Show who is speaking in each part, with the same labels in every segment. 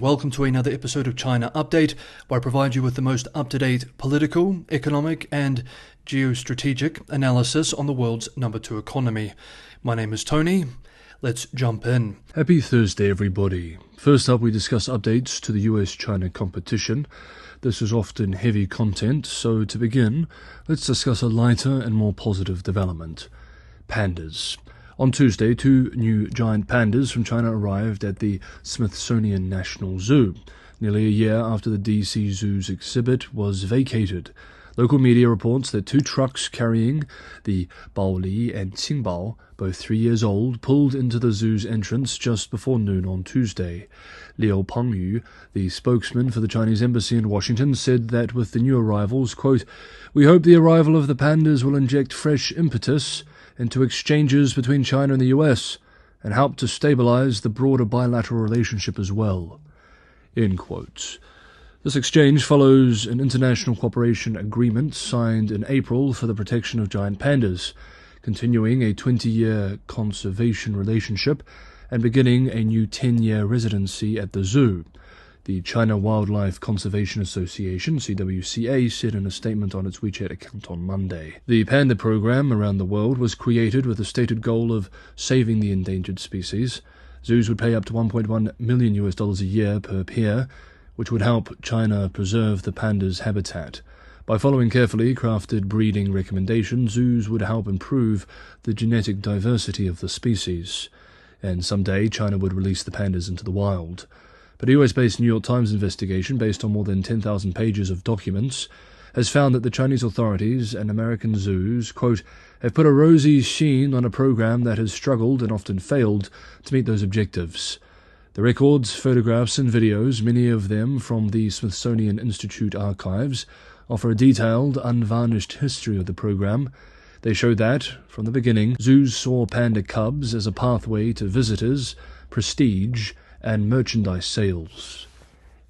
Speaker 1: Welcome to another episode of China Update, where I provide you with the most up-to-date political, economic and geostrategic analysis on the world's number 2 economy. My name is Tony. Let's jump in.
Speaker 2: Happy Thursday, everybody. First up, we discuss updates to the US-China competition. This is often heavy content, so to begin, let's discuss a lighter and more positive development. Pandas. On Tuesday, 2 new giant pandas from China arrived at the Smithsonian National Zoo, nearly a year after the DC Zoo's exhibit was vacated. Local media reports that 2 trucks carrying the Baoli and Qingbao, both 3 years old, pulled into the zoo's entrance just before noon on Tuesday. Liu Pengyu, the spokesman for the Chinese embassy in Washington, said that with the new arrivals, quote, "We hope the arrival of the pandas will inject fresh impetus into exchanges between China and the US and help to stabilize the broader bilateral relationship as well." End quote. This exchange follows an international cooperation agreement signed in April for the protection of giant pandas, continuing a 20-year conservation relationship and beginning a new 10-year residency at the zoo. The China Wildlife Conservation Association, CWCA, said in a statement on its WeChat account on Monday. The panda program around the world was created with the stated goal of saving the endangered species. Zoos would pay up to $1.1 million a year per pair, which would help China preserve the panda's habitat. By following carefully crafted breeding recommendations, zoos would help improve the genetic diversity of the species. And someday, China would release the pandas into the wild. But a US-based New York Times investigation, based on more than 10,000 pages of documents, has found that the Chinese authorities and American zoos, quote, have put a rosy sheen on a program that has struggled and often failed to meet those objectives. The records, photographs and videos, many of them from the Smithsonian Institute archives, offer a detailed, unvarnished history of the program. They show that, from the beginning, zoos saw panda cubs as a pathway to visitors, prestige, and merchandise sales.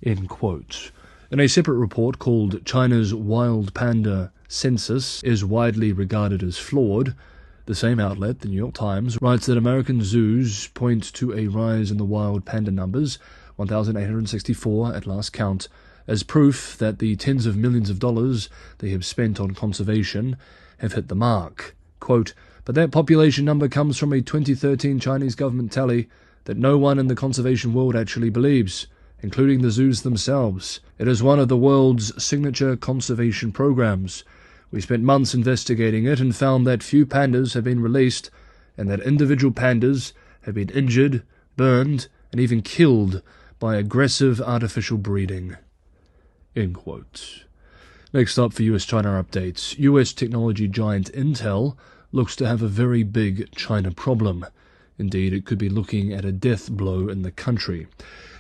Speaker 2: End quote. In a separate report called China's Wild Panda Census is widely regarded as flawed, the same outlet, the New York Times, writes that American zoos point to a rise in the wild panda numbers, 1,864 at last count, as proof that the tens of millions of dollars they have spent on conservation have hit the mark. Quote, but that population number comes from a 2013 Chinese government tally that no one in the conservation world actually believes, including the zoos themselves. It is one of the world's signature conservation programs. We spent months investigating it and found that few pandas have been released and that individual pandas have been injured, burned, and even killed by aggressive artificial breeding. End quote. Next up for US-China updates. US technology giant Intel looks to have a very big China problem. Indeed, it could be looking at a death blow in the country.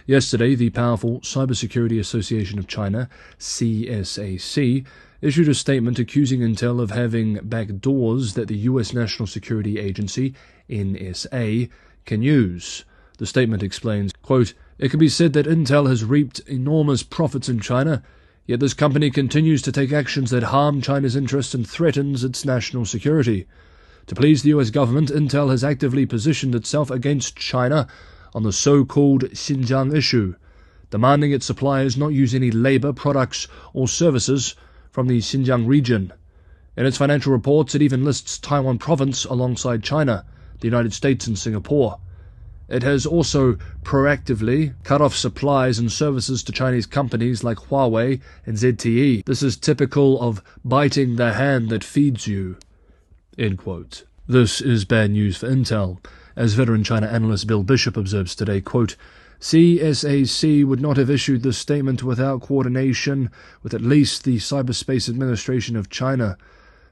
Speaker 2: Yesterday, the powerful Cybersecurity Association of China, CSAC, issued a statement accusing Intel of having backdoors that the U.S. National Security Agency, NSA, can use. The statement explains, quote, it can be said that Intel has reaped enormous profits in China, yet this company continues to take actions that harm China's interests and threatens its national security. To please the US government, Intel has actively positioned itself against China on the so-called Xinjiang issue, demanding its suppliers not use any labor, products, or services from the Xinjiang region. In its financial reports, it even lists Taiwan province alongside China, the United States, and Singapore. It has also proactively cut off supplies and services to Chinese companies like Huawei and ZTE. This is typical of biting the hand that feeds you. End quote. This is bad news for Intel. As veteran China analyst Bill Bishop observes today, quote, CSAC would not have issued this statement without coordination with at least the Cyberspace Administration of China.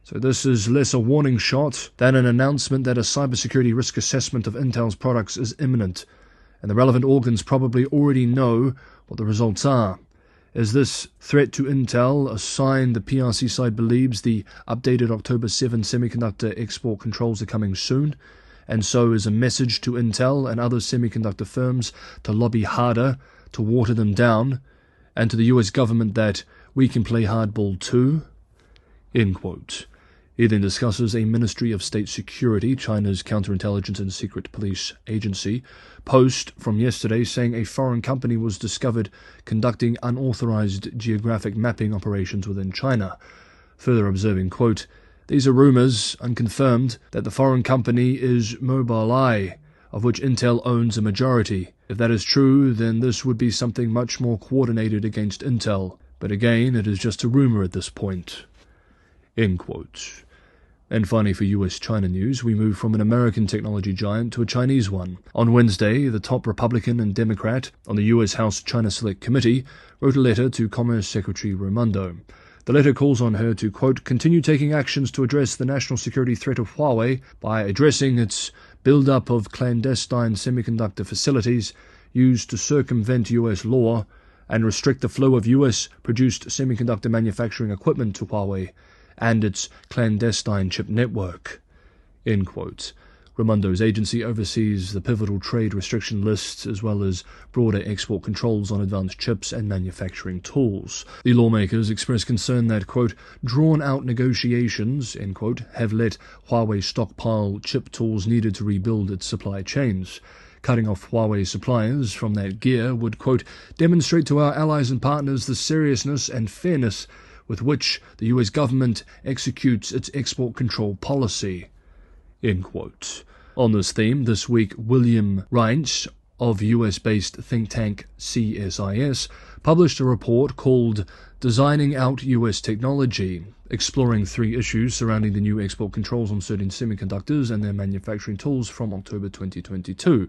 Speaker 2: So this is less a warning shot than an announcement that a cybersecurity risk assessment of Intel's products is imminent, and the relevant organs probably already know what the results are. Is this threat to Intel a sign the PRC side believes the updated October 7 semiconductor export controls are coming soon, and so is a message to Intel and other semiconductor firms to lobby harder to water them down, and to the US government that we can play hardball too? End quote. He then discusses a Ministry of State Security, China's counterintelligence and secret police agency, post from yesterday saying a foreign company was discovered conducting unauthorized geographic mapping operations within China, further observing, quote, "These are rumors, unconfirmed, that the foreign company is Mobileye, of which Intel owns a majority. If that is true, then this would be something much more coordinated against Intel. But again, it is just a rumor at this point." End quote. And finally, for US-China news, we move from an American technology giant to a Chinese one. On Wednesday, the top Republican and Democrat on the US House China Select Committee wrote a letter to Commerce Secretary Raimondo. The letter calls on her to, quote, "continue taking actions to address the national security threat of Huawei by addressing its build-up of clandestine semiconductor facilities used to circumvent US law and restrict the flow of US-produced semiconductor manufacturing equipment to Huawei and its clandestine chip network." End quote. Raimondo's agency oversees the pivotal trade restriction list as well as broader export controls on advanced chips and manufacturing tools. The lawmakers expressed concern that, quote, "drawn-out negotiations," end quote, "have let Huawei stockpile chip tools needed to rebuild its supply chains. Cutting off Huawei suppliers from that gear would, quote, "demonstrate to our allies and partners the seriousness and fairness with which the US government executes its export control policy." End quote. On this theme, this week, William Reinsch of US-based think tank CSIS published a report called Designing Out US Technology, exploring 3 issues surrounding the new export controls on certain semiconductors and their manufacturing tools from October 2022,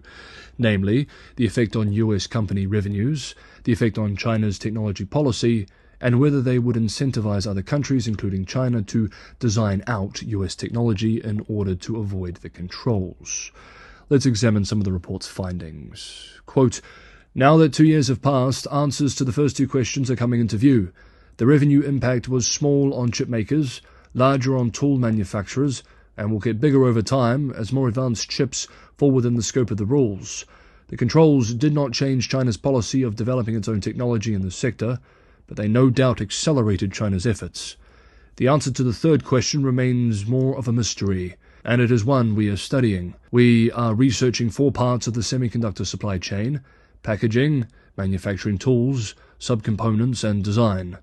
Speaker 2: namely the effect on US company revenues, the effect on China's technology policy, and whether they would incentivize other countries, including China, to design out US technology in order to avoid the controls. Let's examine some of the report's findings. Quote, "Now that 2 years have passed, answers to the first 2 questions are coming into view. The revenue impact was small on chip makers, larger on tool manufacturers, and will get bigger over time as more advanced chips fall within the scope of the rules. The controls did not change China's policy of developing its own technology in the sector, but they no doubt accelerated China's efforts. The answer to the third question remains more of a mystery, and it is one we are studying. We are researching 4 parts of the semiconductor supply chain: packaging, manufacturing tools, subcomponents, and design.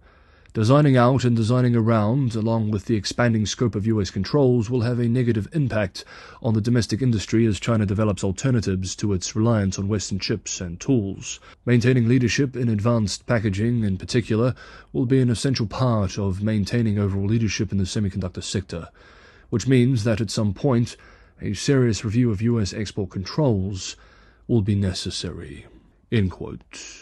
Speaker 2: Designing out and designing around, along with the expanding scope of US controls, will have a negative impact on the domestic industry as China develops alternatives to its reliance on Western chips and tools. Maintaining leadership in advanced packaging, in particular, will be an essential part of maintaining overall leadership in the semiconductor sector, which means that at some point, a serious review of US export controls will be necessary." End quote.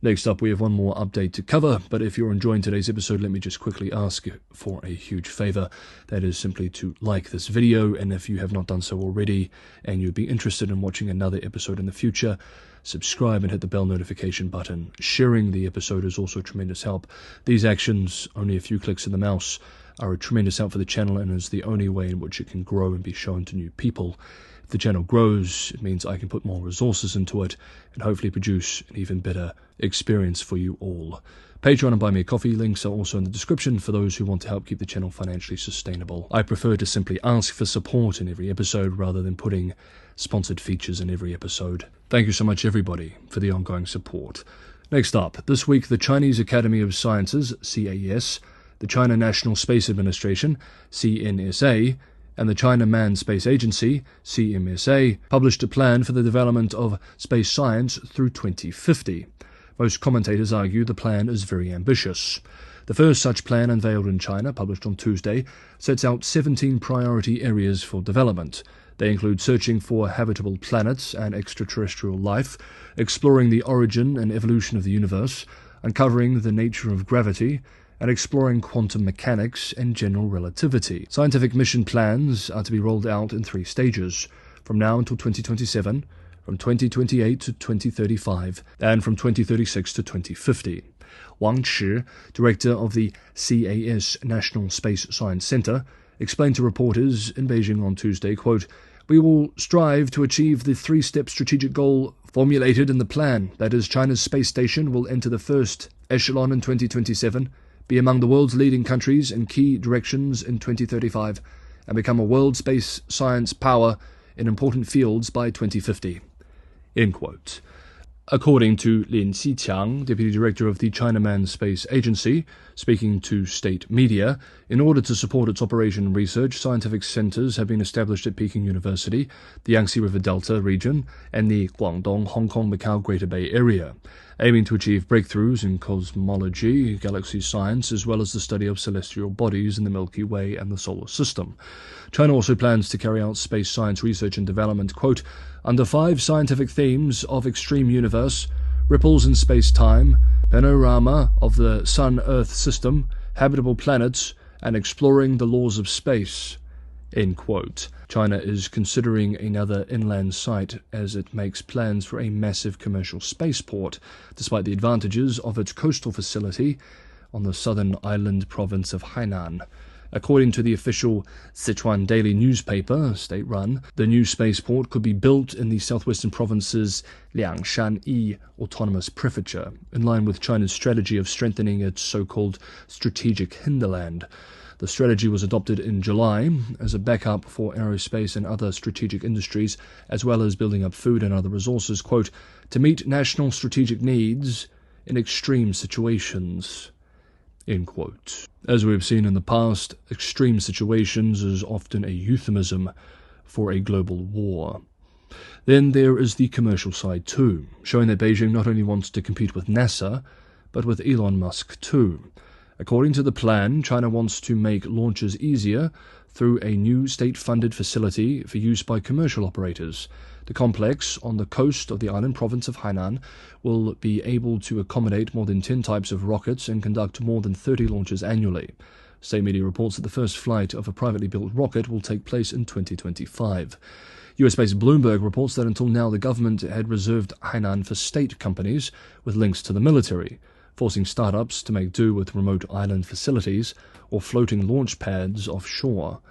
Speaker 2: Next up, we have one more update to cover, but if you're enjoying today's episode, let me just quickly ask for a huge favor. That is simply to like this video, and if you have not done so already, and you'd be interested in watching another episode in the future, subscribe and hit the bell notification button. Sharing the episode is also a tremendous help. These actions, only a few clicks of the mouse, are a tremendous help for the channel and is the only way in which it can grow and be shown to new people. If the channel grows, it means I can put more resources into it and hopefully produce an even better experience for you all. Patreon and Buy Me a Coffee links are also in the description for those who want to help keep the channel financially sustainable. I prefer to simply ask for support in every episode rather than putting sponsored features in every episode. Thank you so much, everybody, for the ongoing support. Next up, this week the Chinese Academy of Sciences, CAS, the China National Space Administration, CNSA, and the China Manned Space Agency, CMSA, published a plan for the development of space science through 2050. Most commentators argue the plan is very ambitious. The first such plan unveiled in China, published on Tuesday, sets out 17 priority areas for development. They include searching for habitable planets and extraterrestrial life, exploring the origin and evolution of the universe, uncovering the nature of gravity, and exploring quantum mechanics and general relativity. Scientific mission plans are to be rolled out in 3 stages, from now until 2027, from 2028 to 2035, and from 2036 to 2050. Wang Chi, director of the CAS National Space Science Center, explained to reporters in Beijing on Tuesday, quote, "We will strive to achieve the 3-step strategic goal formulated in the plan. That is, China's space station will enter the first echelon in 2027, be among the world's leading countries in key directions in 2035, and become a world space science power in important fields by 2050. End quote. According to Lin Xiqiang, Deputy Director of the China Manned Space Agency, speaking to state media, in order to support its operation and research, scientific centers have been established at Peking University, the Yangtze River Delta region, and the Guangdong, Hong Kong, Macau Greater Bay Area, aiming to achieve breakthroughs in cosmology, galaxy science, as well as the study of celestial bodies in the Milky Way and the solar system. China also plans to carry out space science research and development, quote, under 5 scientific themes of extreme universe, ripples in space-time, panorama of the Sun-Earth system, habitable planets, and exploring the laws of space. End quote. China is considering another inland site as it makes plans for a massive commercial spaceport, despite the advantages of its coastal facility on the southern island province of Hainan. According to the official Sichuan Daily newspaper, state-run, the new spaceport could be built in the southwestern province's Liangshan-Yi autonomous prefecture, in line with China's strategy of strengthening its so-called strategic hinterland. The strategy was adopted in July as a backup for aerospace and other strategic industries, as well as building up food and other resources, quote, to meet national strategic needs in extreme situations. End quote. As we have seen in the past, extreme situations is often a euphemism for a global war. Then there is the commercial side too, showing that Beijing not only wants to compete with NASA, but with Elon Musk too. According to the plan, China wants to make launches easier through a new state-funded facility for use by commercial operators. The complex on the coast of the island province of Hainan will be able to accommodate more than 10 types of rockets and conduct more than 30 launches annually. State media reports that the first flight of a privately built rocket will take place in 2025. US-based Bloomberg reports that until now the government had reserved Hainan for state companies with links to the military, forcing startups to make do with remote island facilities or floating launch pads offshore.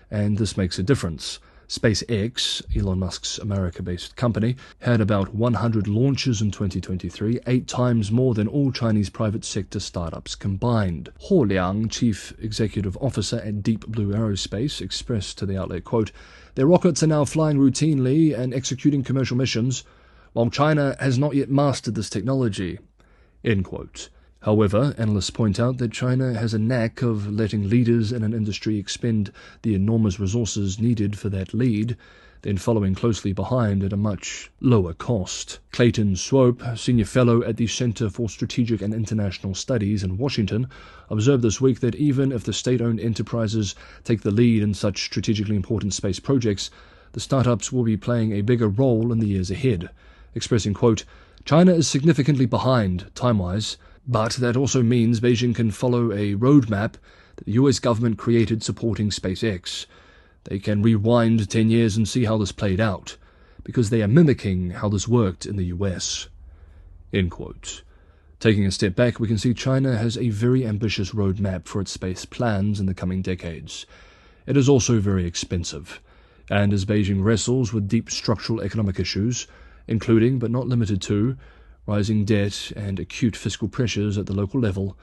Speaker 2: And this makes a difference. SpaceX, Elon Musk's America-based company, had about 100 launches in 2023, 8 times more than all Chinese private sector startups combined. Huo Liang, chief executive officer at Deep Blue Aerospace, expressed to the outlet, quote, their rockets are now flying routinely and executing commercial missions, while China has not yet mastered this technology. End quote. However, analysts point out that China has a knack of letting leaders in an industry expend the enormous resources needed for that lead, then following closely behind at a much lower cost. Clayton Swope, senior fellow at the Center for Strategic and International Studies in Washington, observed this week that even if the state-owned enterprises take the lead in such strategically important space projects, the startups will be playing a bigger role in the years ahead, expressing, quote, China is significantly behind, time-wise, but that also means Beijing can follow a roadmap that the US government created supporting SpaceX. They can rewind 10 years and see how this played out, because they are mimicking how this worked in the US. End quote. Taking a step back, we can see China has a very ambitious roadmap for its space plans in the coming decades. It is also very expensive, and as Beijing wrestles with deep structural economic issues, including but not limited to rising debt and acute fiscal pressures at the local level,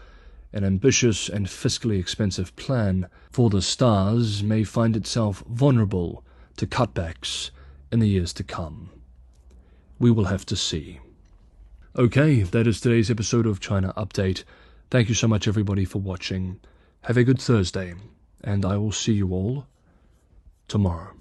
Speaker 2: an ambitious and fiscally expensive plan for the stars may find itself vulnerable to cutbacks in the years to come. We will have to see. Okay, that is today's episode of China Update. Thank you so much everybody for watching. Have a good Thursday, and I will see you all tomorrow.